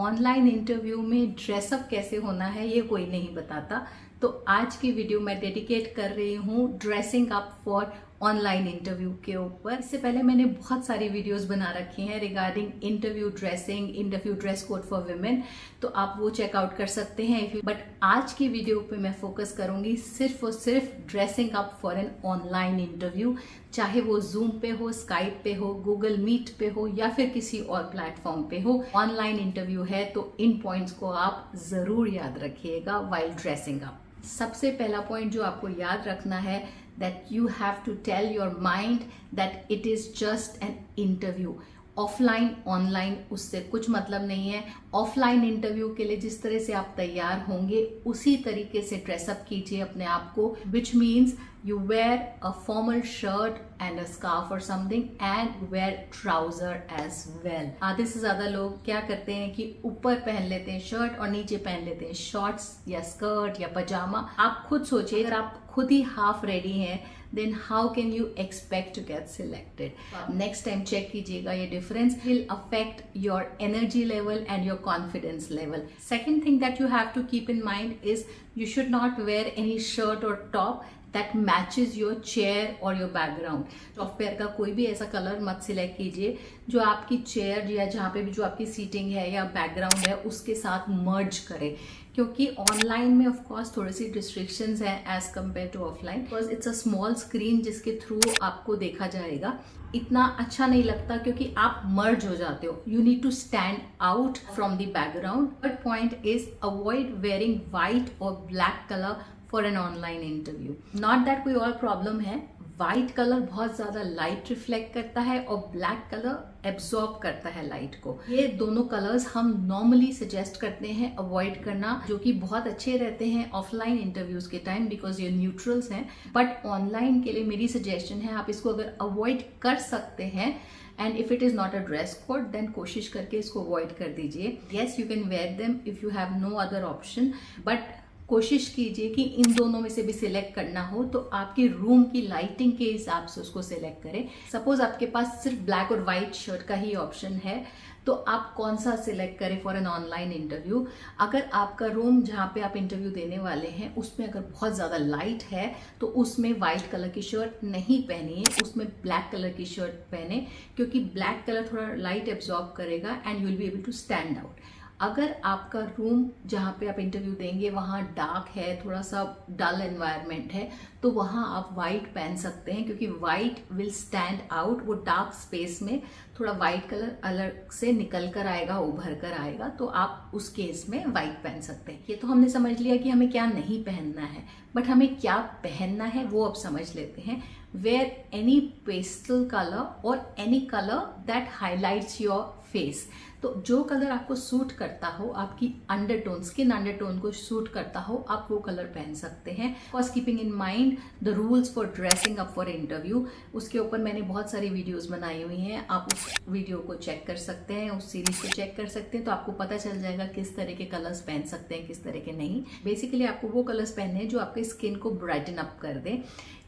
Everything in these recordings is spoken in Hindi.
ऑनलाइन इंटरव्यू में ड्रेसअप कैसे होना है ये कोई नहीं बताता। तो आज की वीडियो मैं डेडिकेट कर रही हूँ dressing up for online interview के ऊपर। इससे पहले मैंने बहुत सारी वीडियोस बना रखी हैं regarding interview dressing, interview dress code for women, तो आप वो चेकआउट कर सकते हैं। बट आज की वीडियो पे मैं फोकस करूंगी सिर्फ और सिर्फ dressing up for an online interview, चाहे वो जूम पे हो, स्काइप पे हो, गूगल मीट पे हो या फिर किसी और प्लेटफॉर्म पे हो। ऑनलाइन इंटरव्यू है तो इन पॉइंट्स को आप जरूर याद रखिएगा वाइल ड्रेसिंग अप। सबसे पहला पॉइंट जो आपको याद रखना है, that you have to tell your mind that it is just an interview। Offline online उससे कुछ मतलब नहीं है। ऑफलाइन इंटरव्यू के लिए जिस तरह से आप तैयार होंगे उसी तरीके से ड्रेसअप कीजिए अपने आप को, which means you wear a formal shirt and a scarf or something and wear trouser as well। आधे से ज्यादा लोग क्या करते हैं कि ऊपर पहन लेते हैं शर्ट और नीचे पहन लेते हैं शॉर्ट्स या स्कर्ट या पजामा। आप खुद सोचिए, अगर आप खुद ही हाफ रेडी हैं then how can you expect to get selected? Next time check कीजिएगा, ये difference will affect your energy level and your confidence level। Second thing that you have to keep in mind is you should not wear any shirt or top that matches your chair or your background। Software का कोई भी ऐसा कलर मत सिलेक्ट कीजिए जो आपकी चेयर या जहाँ पे भी जो आपकी सीटिंग है या बैकग्राउंड है उसके साथ मर्ज करे, क्योंकि ऑनलाइन में ऑफ कोर्स थोड़ी सी रिस्ट्रिक्शंस हैं as compare to offline, because it's a small screen जिसके थ्रू आपको देखा जाएगा। इतना अच्छा नहीं लगता क्योंकि आप मर्ज हो जाते हो, you need to stand out from the background. Third point is avoid wearing white और black colour for an online interview. Not that कोई और प्रॉब्लम है, व्हाइट कलर बहुत ज्यादा लाइट रिफ्लेक्ट करता है और ब्लैक कलर एब्सॉर्ब करता है लाइट को। ये दोनों कलर्स हम नॉर्मली सजेस्ट करते हैं अवॉइड करना, जो कि बहुत अच्छे रहते हैं ऑफलाइन इंटरव्यूज के टाइम बिकॉज ये न्यूट्रल्स हैं। बट ऑनलाइन के लिए मेरी सजेशन है, आप इसको अगर अवॉइड कर सकते हैं and if it is not a dress code then कोशिश करके इसको अवॉइड कर दीजिए। Yes you can wear them if you have no other option, but कोशिश कीजिए कि इन दोनों में से भी सिलेक्ट करना हो तो आपकी रूम की लाइटिंग के हिसाब से उसको सिलेक्ट करें। सपोज आपके पास सिर्फ ब्लैक और व्हाइट शर्ट का ही ऑप्शन है तो आप कौन सा सिलेक्ट करें फॉर एन ऑनलाइन इंटरव्यू। अगर आपका रूम जहाँ पे आप इंटरव्यू देने वाले हैं उसमें अगर बहुत ज़्यादा लाइट है तो उसमें व्हाइट कलर की शर्ट नहीं पहनिए, उसमें ब्लैक कलर की शर्ट पहने, क्योंकि ब्लैक कलर थोड़ा लाइट एब्जॉर्ब करेगा and you will be able to stand out. अगर आपका रूम जहाँ पे आप इंटरव्यू देंगे वहाँ डार्क है, थोड़ा सा डल एनवायरनमेंट है, तो वहाँ आप वाइट पहन सकते हैं क्योंकि वाइट विल स्टैंड आउट। वो डार्क स्पेस में थोड़ा वाइट कलर अलग से निकल कर आएगा, उभर कर आएगा, तो आप उस केस में वाइट पहन सकते हैं। ये तो हमने समझ लिया कि हमें क्या नहीं पहनना है, बट हमें क्या पहनना है वो अब समझ लेते हैं। वेयर एनी पेस्टल कलर और any colour that highlights your face. तो जो कलर आपको सूट करता हो, आपकी अंडरटोन, स्किन अंडरटोन को सूट करता हो, आप वो कलर पहन सकते हैं। For keeping in mind the rules for dressing up for interview, उसके ऊपर मैंने बहुत सारी वीडियोस बनाई हुई हैं, आप उस वीडियो को चेक कर सकते हैं, उस सीरीज को चेक कर सकते हैं, तो आपको पता चल जाएगा किस तरह के कलर्स पहन सकते हैं, किस तरह के नहीं। बेसिकली आपको वो कलर्स पहनने हैं जो आपके स्किन को ब्राइटन अप कर दें।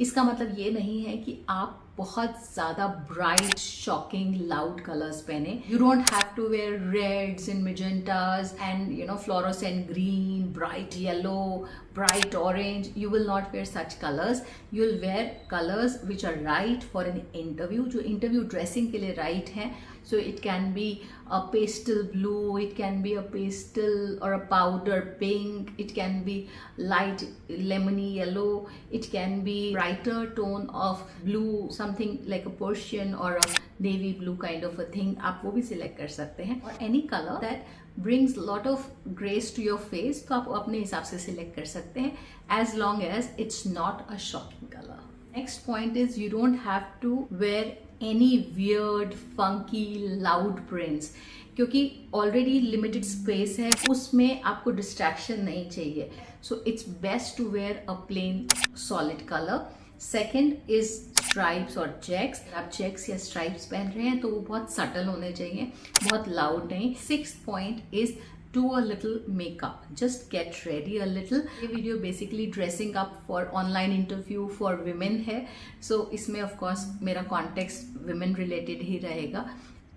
इसका मतलब ये नहीं है कि आप बहुत ज्यादा ब्राइट, शॉकिंग, लाउड कलर्स पहने। You don't have to wear reds and magentas and fluorescent green, bright yellow, bright orange। You will not wear such colors। You will wear colors which are right for an interview, जो interview dressing के लिए right है। So it can be a pastel blue, it can be a pastel or a powder pink, it can be light lemony yellow, it can be brighter tone of blue, something like a Persian or a navy blue kind of a thing। आप वो भी select कर सकते हैं। और any color that brings lot of grace to your face, तो आप अपने हिसाब से सिलेक्ट कर सकते हैं as long as it's not a shocking color। Next point is you don't have to wear any weird, funky, loud prints, क्योंकि ऑलरेडी लिमिटेड स्पेस है, उसमें आपको डिस्ट्रैक्शन नहीं चाहिए। So it's best to wear a plain solid colour. Second is stripes और चेक्स। आप चेक्स या स्ट्राइप्स पहन रहे हैं तो वो बहुत सटल होने चाहिए, बहुत लाउड नहीं। Sixth point is do a little makeup, just get ready a little। ये video basically dressing up for online interview for women है, सो इसमें ऑफ कोर्स मेरा कॉन्टेक्स्ट विमेन रिलेटेड ही रहेगा।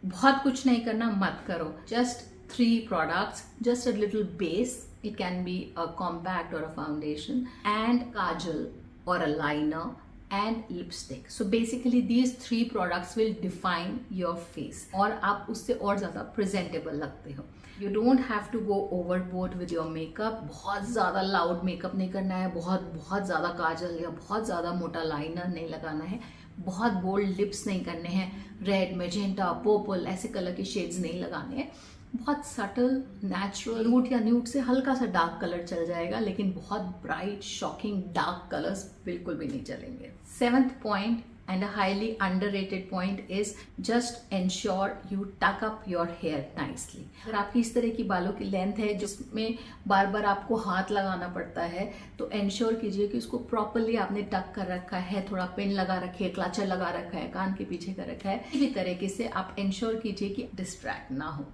बहुत कुछ नहीं करना मत करो, just 3 products, just a little base. It can be a compact or a foundation, and kajal or a liner and lipstick. So basically these 3 products will define your face और आप उससे और ज़्यादा presentable लगते हो. You don't have to go overboard with your makeup. बहुत ज़्यादा loud makeup नहीं करना है, बहुत ज़्यादा काजल या बहुत ज़्यादा मोटा लाइनर नहीं लगाना है, बहुत बोल्ड लिप्स नहीं करने हैं, रेड, मैजेंटा, पर्पल ऐसे कलर के शेड्स नहीं लगाने हैं. बहुत सटल, नेचुरल न्यूड या न्यूड से हल्का सा डार्क कलर चल जाएगा, लेकिन बहुत ब्राइट, शॉकिंग डार्क कलर्स बिल्कुल भी नहीं चलेंगे. 7th point and a highly underrated point is just ensure you tuck up your hair nicely. अगर आपकी इस तरह की बालों की लेंथ है जिसमें बार बार आपको हाथ लगाना पड़ता है, तो एंश्योर कीजिए कि उसको प्रॉपरली आपने टक कर रखा है, थोड़ा पिन लगा रखे है, क्लचर लगा रखा है, कान के पीछे कर रखा है. किसी भी तरीके से आप एंश्योर कीजिए कि डिस्ट्रैक्ट ना हो.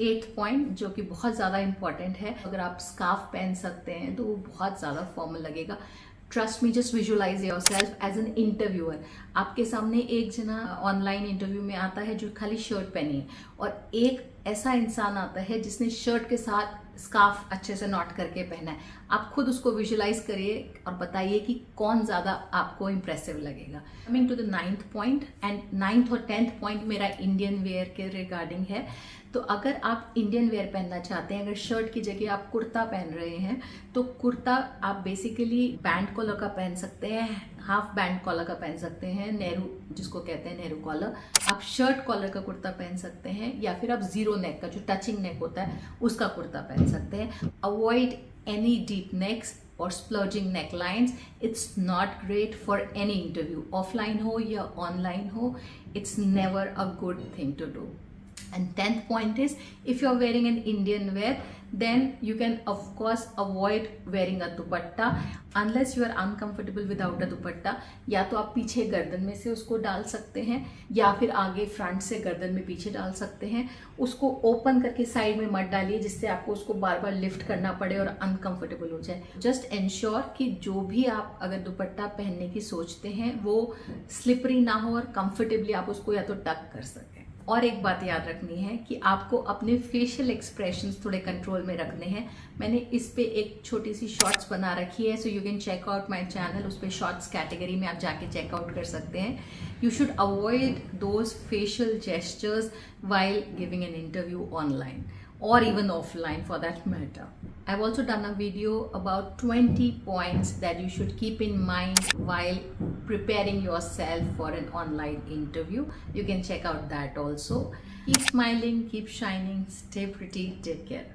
8th पॉइंट जो कि बहुत ज़्यादा इंपॉर्टेंट है, अगर आप स्कार्फ पहन सकते हैं तो वो बहुत ज़्यादा फॉर्मल लगेगा. Trust me, just visualise yourself as an interviewer. आपके सामने एक जना ऑनलाइन इंटरव्यू में आता है जो खाली शर्ट पहनी है, और एक ऐसा इंसान आता है जिसने शर्ट के साथ स्कार्फ अच्छे से नॉट करके पहना है. आप खुद उसको विजुअलाइज करिए और बताइए कि कौन ज़्यादा आपको इम्प्रेसिव लगेगा. Coming to the 9th point, and 9th और 10th पॉइंट मेरा इंडियन वेयर के रिगार्डिंग है. तो अगर आप इंडियन वेयर पहनना चाहते हैं, अगर शर्ट की जगह आप कुर्ता पहन रहे हैं, तो कुर्ता आप बेसिकली बैंड कॉलर का पहन सकते हैं, हाफ बैंड कॉलर का पहन सकते हैं, नेहरू जिसको कहते हैं नेहरू कॉलर. आप शर्ट कॉलर का कुर्ता पहन सकते हैं, या फिर आप जीरो नेक का जो टचिंग नेक होता है उसका कुर्ता पहन सकते हैं. अवॉइड एनी डीप नेक्स और splurging neck lines. It's not great for any interview, offline हो या ऑनलाइन हो. It's never a good thing to do. And 10th point is, if you're wearing an Indian wear, then you can of course avoid wearing a dupatta unless you are uncomfortable without a dupatta. या तो आप पीछे गर्दन में से उसको डाल सकते हैं, या फिर आगे फ्रंट से गर्दन में पीछे डाल सकते हैं. उसको ओपन करके साइड में मत डालिए जिससे आपको उसको बार बार लिफ्ट करना पड़े और अनकंफर्टेबल हो जाए. जस्ट एंश्योर कि जो भी आप अगर दुपट्टा पहनने की सोचते हैं वो स्लिपरी ना हो और कंफर्टेबली आप उसको या तो टक कर सकें. और एक बात याद रखनी है कि आपको अपने फेशियल एक्सप्रेशंस थोड़े कंट्रोल में रखने हैं. मैंने इस पे एक छोटी सी शॉर्ट्स बना रखी है, so you can check out my channel. उस पे शॉर्ट्स कैटेगरी में आप जाके चेकआउट कर सकते हैं. You should avoid those facial gestures while giving an interview online or even offline for that matter. I've also done a video about 20 points that you should keep in mind while preparing yourself for an online interview. You can check out that also. Keep smiling, keep shining, stay pretty, take care.